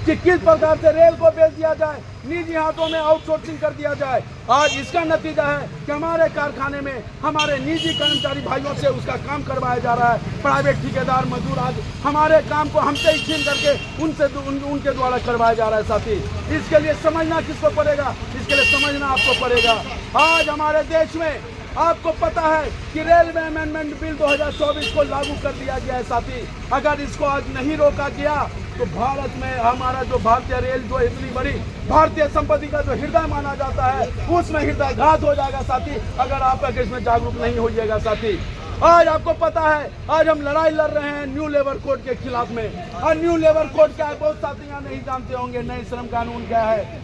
कि किस प्रकार से रेल को बेच दिया जाए, निजी हाथों में आउटसोर्सिंग कर दिया जाए। आज इसका नतीजा है कि हमारे कारखाने में हमारे निजी कर्मचारी भाइयों से उसका काम करवाया जा रहा है। प्राइवेट ठेकेदार मजदूर आज हमारे काम को हमसे ही छीन करके उनके द्वारा करवाया जा रहा है। साथी, इसके लिए समझना किसको पड़ेगा? इसके लिए समझना आपको पड़ेगा। आज हमारे देश में आपको पता है कि रेलवे अमेंडमेंट बिल 2024 को लागू कर दिया गया है। साथी, अगर इसको आज नहीं रोका गया तो भारत में हमारा जो भारतीय रेल जो इतनी बड़ी भारतीय संपत्ति का जो हृदय माना जाता है, उसमें हृदयघात हो जाएगा। साथी, अगर आप इसमें जागरूक नहीं होइएगा। साथी, आज आपको पता है आज हम लड़ाई लड़ रहे हैं न्यू लेबर कोड के खिलाफ में। और न्यू लेबर कोड क्या है, बहुत साथी यहाँ नहीं जानते होंगे। नए श्रम कानून क्या है,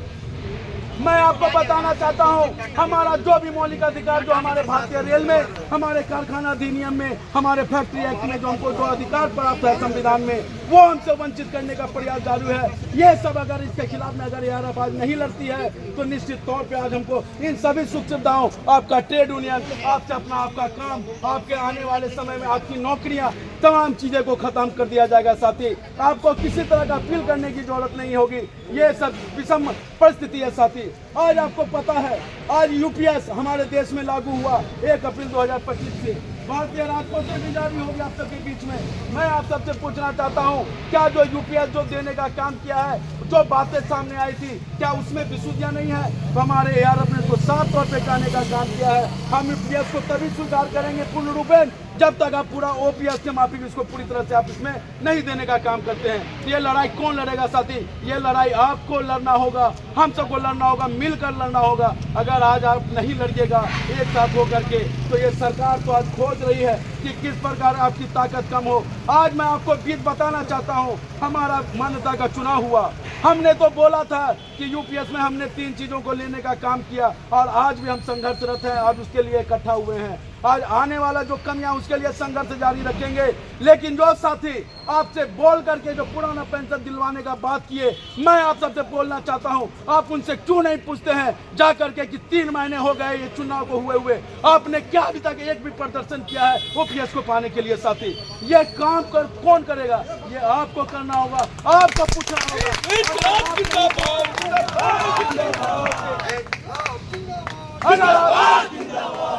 मैं आपको बताना चाहता हूं। हमारा जो भी मौलिक अधिकार जो हमारे भारतीय रेल में, हमारे कारखाना अधिनियम में, हमारे फैक्ट्री एक्ट में जो हमको जो अधिकार प्राप्त है संविधान में, वो हमसे वंचित करने का प्रयास चालू है। ये सब अगर इसके खिलाफ में अगर ARF आज नहीं लड़ती है तो निश्चित तौर पे आज हमको इन सभी सुख सुविधाओं, आपका ट्रेड यूनियन, आपसे अपना आपका काम, आपके आने वाले समय में आपकी नौकरियां, तमाम चीजें को खत्म कर दिया जाएगा। साथी, आपको किसी तरह का अपील करने की जरूरत नहीं होगी। ये सब विषम परिस्थिति है। साथी, आज आपको पता है आज UPS हमारे देश में लागू हुआ 1 अप्रैल 2025 से। भारतीय राजकोष से भी जारी होगी आप सबके बीच में। मैं आप सबसे पूछना चाहता हूं, क्या जो UPS जो देने का काम किया है, जो बातें सामने आई थी, क्या उसमें विशुद्धियां नहीं है? तो हमारे ARF ने तो साफ तौर पे कहने का काम किया है। हम UPS को तभी स्वीकार करेंगे पूर्ण रूपेण जब तक आप पूरा OPS के माफिक इसको पूरी तरह से आप इसमें नहीं देने का काम करते हैं। ये लड़ाई कौन लड़ेगा? साथी, ये लड़ाई आपको लड़ना होगा, हम सबको लड़ना होगा, मिलकर लड़ना होगा। अगर आज आप नहीं लड़िएगा एक साथ होकर के, तो ये सरकार तो आज खोज रही है कि किस प्रकार आपकी ताकत कम हो। आज मैं आपको बीत बताना चाहता हूँ, हमारा मान्यता का चुनाव हुआ। हमने तो बोला था कि UPS में हमने 3 चीजों को लेने का काम किया और आज भी हम संघर्षरत हैं। आज उसके लिए इकट्ठा हुए हैं। आज आने वाला जो कमियां उसके लिए संघर्ष जारी रखेंगे। लेकिन जो साथी आपसे बोल करके जो पुराना पेंशन दिलवाने का बात किए, मैं आप सबसे बोलना चाहता हूं, आप उनसे क्यों नहीं पूछते हैं जा करके कि 3 महीने हो गए ये चुनाव को हुए आपने क्या अभी तक एक भी प्रदर्शन किया है OPS को पाने के लिए? साथी, ये काम कौन करेगा? ये आपको करना होगा, आपको पूछना होगा।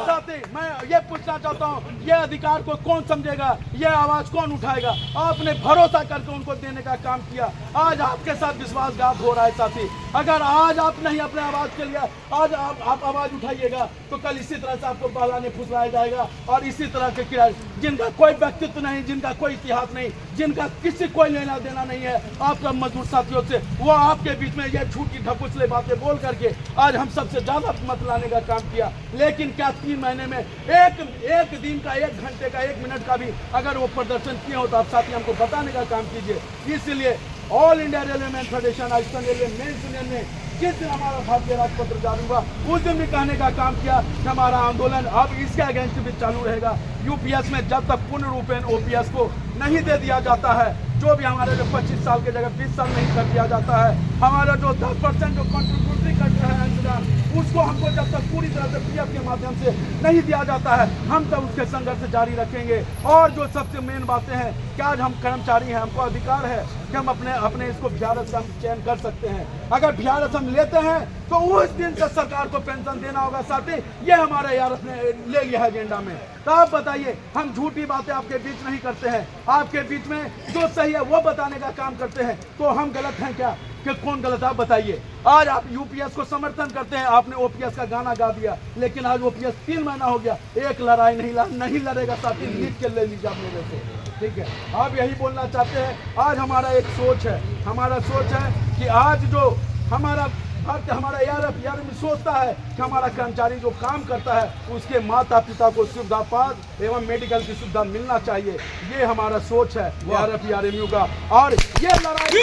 साथी, मैं ये पूछना चाहता हूँ, ये अधिकार को कौन समझेगा? ये आवाज कौन उठाएगा? आपने भरोसा करके उनको देने का काम किया, आज आपके साथ विश्वासघात हो रहा है। साथी, अगर आज आप नहीं अपने आवाज के लिए आज आप आवाज उठाइएगा तो कल इसी तरह से आपको बहलाने फुसलाया जाएगा। और इसी तरह के किराए जिनका कोई व्यक्तित्व नहीं, जिनका कोई इतिहास नहीं, जिनका किसी कोई लेना देना नहीं है आपका मजदूर साथियों से, वो आपके बीच में ये झूठी ढकुसले बातें बोल करके आज हम सबसे ज्यादा मत लाने का काम किया। लेकिन क्या 3 महीने में एक दिन का, 1 घंटे का, 1 मिनट का भी अगर वो प्रदर्शन किए हो तो आप साथी हमको बताने का काम कीजिए। इसलिए all India railway man federation eastern railway men's union ने जिस दिन हमारा भारतीय राजपत्र जारी हुआ उस दिन भी कहने का काम किया कि हमारा आंदोलन अब इसके अगेंस्ट भी चालू रहेगा। UPS में जब तक पूर्ण रूपेण OPS को नहीं दे दिया जाता है, जो भी हमारे जो 25 साल की जगह 20 साल नहीं कर दिया जाता है, हमारा जो 10% जो कंट्रीब्यूटरी करता है अंशदान, उसको हमको जब तक पूरी तरह से PF के माध्यम से नहीं दिया जाता है, हम तब उसके संघर्ष जारी रखेंगे। और जो सबसे मेन बातें हैं कि आज हम कर्मचारी हैं, हमको अधिकार है कि हम अपने इसको VRS हम चयन कर सकते हैं। अगर VRS हम लेते हैं तो उस दिन से सरकार को पेंशन देना होगा। साथी, ये हमारे ARF ने ले लिया है एजेंडा में। तो आप बताइए, हम झूठी बातें आपके बीच नहीं करते हैं, आपके बीच में जो सही है वो बताने का काम करते हैं। तो हम गलत हैं क्या? कि कौन गलत है आप बताइए। आज आप UPS को समर्थन करते हैं, आपने OPS का गाना गा दिया, लेकिन आज OPS 3 महीना हो गया, एक लड़ाई नहीं लड़ेगा। साथी, लिख के ले लीजिए आप लोगों से, ठीक है? आप यही बोलना चाहते हैं। आज हमारा एक सोच है, हमारा सोच है कि आज जो हमारा ARF सोचता है कि हमारा कर्मचारी जो काम करता है उसके माता पिता को सुविधा पास एवं मेडिकल की सुविधा मिलना चाहिए। ये हमारा सोच है ARF का। और ये लड़ाई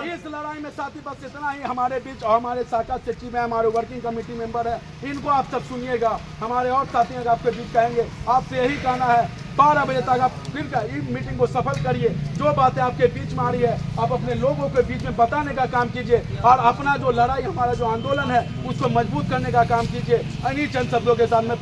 इस लड़ाई में साथी बस इतना ही। हमारे बीच और हमारे शाखा सचिव है, हमारे वर्किंग कमेटी मेंबर है, इनको आप सब सुनिएगा। हमारे और साथी आपके बीच कहेंगे, आपसे यही कहना है 12 बजे तक आप फिर इस मीटिंग को सफल करिए। जो बातें आपके बीच में आ रही है आप अपने लोगों के बीच में बताने का काम कीजिए और अपना जो लड़ाई, हमारा जो आंदोलन है उसको मजबूत करने का काम कीजिए। इन्हीं चंद शब्दों के साथ में